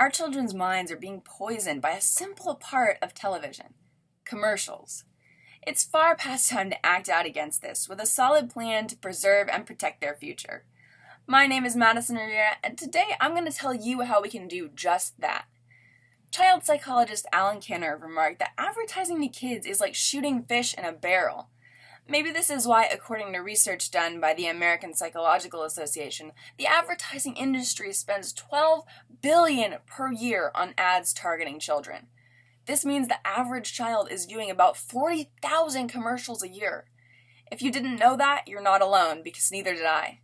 Our children's minds are being poisoned by a simple part of television: commercials. It's far past time to act out against this with a solid plan to preserve and protect their future. My name is Madison Rivera, and today I'm going to tell you how we can do just that. Child psychologist Alan Kinner remarked that advertising to kids is like shooting fish in a barrel. Maybe this is why, according to research done by the American Psychological Association, the advertising industry spends $12 billion per year on ads targeting children. This means the average child is viewing about 40,000 commercials a year. If you didn't know that, you're not alone, because neither did I.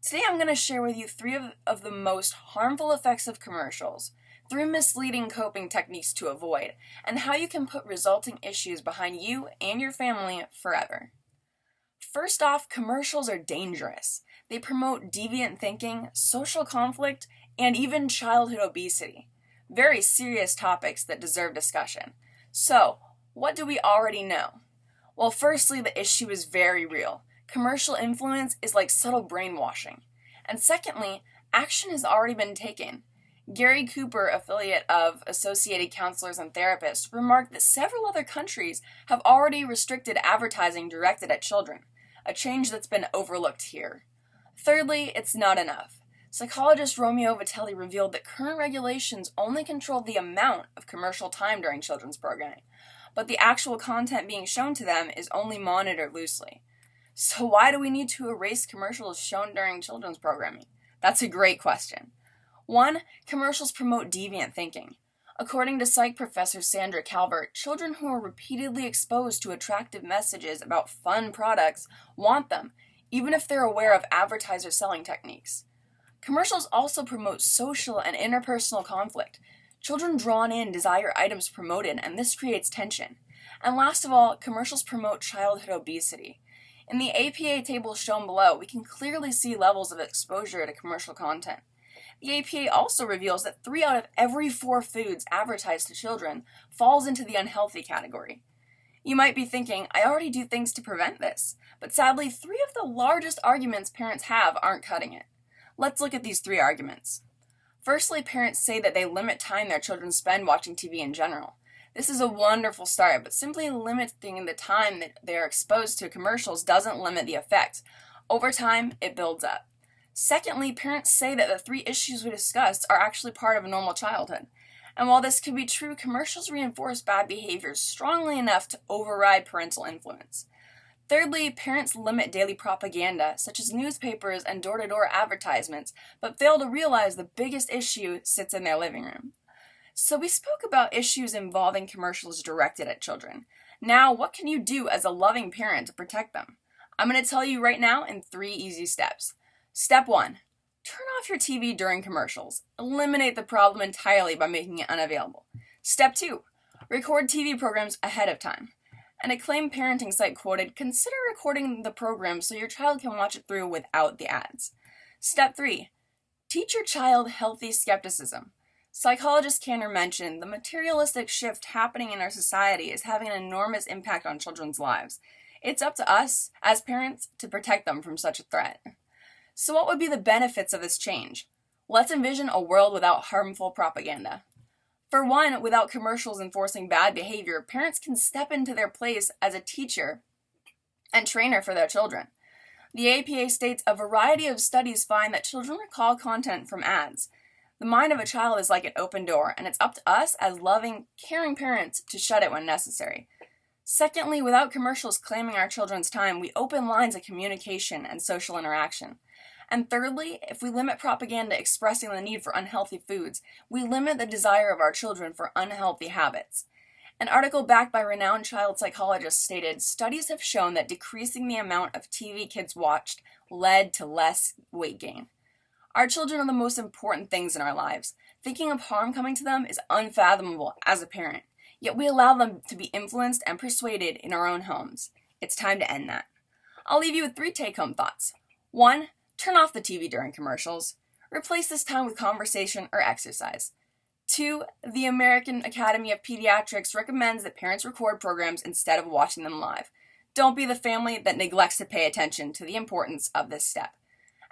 Today I'm going to share with you three of the most harmful effects of commercials, three misleading coping techniques to avoid, and how you can put resulting issues behind you and your family forever. First off, commercials are dangerous. They promote deviant thinking, social conflict, and even childhood obesity. Very serious topics that deserve discussion. So, what do we already know? Well, firstly, the issue is very real. Commercial influence is like subtle brainwashing. And secondly, action has already been taken. Gary Cooper, affiliate of Associated Counselors and Therapists, remarked that several other countries have already restricted advertising directed at children, a change that's been overlooked here. Thirdly, it's not enough. Psychologist Romeo Vitelli revealed that current regulations only control the amount of commercial time during children's programming, but the actual content being shown to them is only monitored loosely. So why do we need to erase commercials shown during children's programming? That's a great question. 1. Commercials promote deviant thinking. According to psych professor Sandra Calvert, children who are repeatedly exposed to attractive messages about fun products want them, even if they're aware of advertiser selling techniques. Commercials also promote social and interpersonal conflict. Children drawn in desire items promoted, and this creates tension. And last of all, commercials promote childhood obesity. In the APA table shown below, we can clearly see levels of exposure to commercial content. The APA also reveals that 3 out of every 4 foods advertised to children falls into the unhealthy category. You might be thinking, I already do things to prevent this, but sadly 3 of the largest arguments parents have aren't cutting it. Let's look at these 3 arguments. Firstly, parents say that they limit time their children spend watching TV in general. This is a wonderful start, but simply limiting the time that they are exposed to commercials doesn't limit the effects. Over time, it builds up. Secondly, parents say that the 3 issues we discussed are actually part of a normal childhood. And while this could be true, commercials reinforce bad behaviors strongly enough to override parental influence. Thirdly, parents limit daily propaganda, such as newspapers and door-to-door advertisements, but fail to realize the biggest issue sits in their living room. So we spoke about issues involving commercials directed at children. Now, what can you do as a loving parent to protect them? I'm going to tell you right now in 3 easy steps. Step 1. Turn off your TV during commercials. Eliminate the problem entirely by making it unavailable. Step 2. Record TV programs ahead of time. An acclaimed parenting site quoted, "Consider recording the program so your child can watch it through without the ads." Step 3. Teach your child healthy skepticism. Psychologist Kanner mentioned the materialistic shift happening in our society is having an enormous impact on children's lives. It's up to us, as parents, to protect them from such a threat. So what would be the benefits of this change? Let's envision a world without harmful propaganda. For one, without commercials enforcing bad behavior, parents can step into their place as a teacher and trainer for their children. The APA states a variety of studies find that children recall content from ads. The mind of a child is like an open door, and it's up to us as loving, caring parents to shut it when necessary. Secondly, without commercials claiming our children's time, we open lines of communication and social interaction. And thirdly, if we limit propaganda expressing the need for unhealthy foods, we limit the desire of our children for unhealthy habits. An article backed by renowned child psychologists stated, studies have shown that decreasing the amount of TV kids watched led to less weight gain. Our children are the most important things in our lives. Thinking of harm coming to them is unfathomable as a parent, yet we allow them to be influenced and persuaded in our own homes. It's time to end that. I'll leave you with 3 take-home thoughts. 1. Turn off the TV during commercials. Replace this time with conversation or exercise. 2. The American Academy of Pediatrics recommends that parents record programs instead of watching them live. Don't be the family that neglects to pay attention to the importance of this step.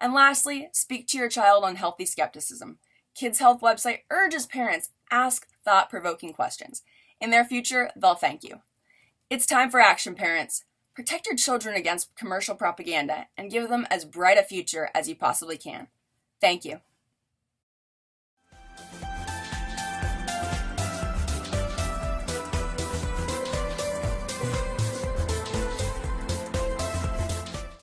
And lastly, speak to your child on healthy skepticism. Kids Health website urges parents ask thought-provoking questions. In their future, they'll thank you. It's time for action, parents. Protect your children against commercial propaganda and give them as bright a future as you possibly can. Thank you.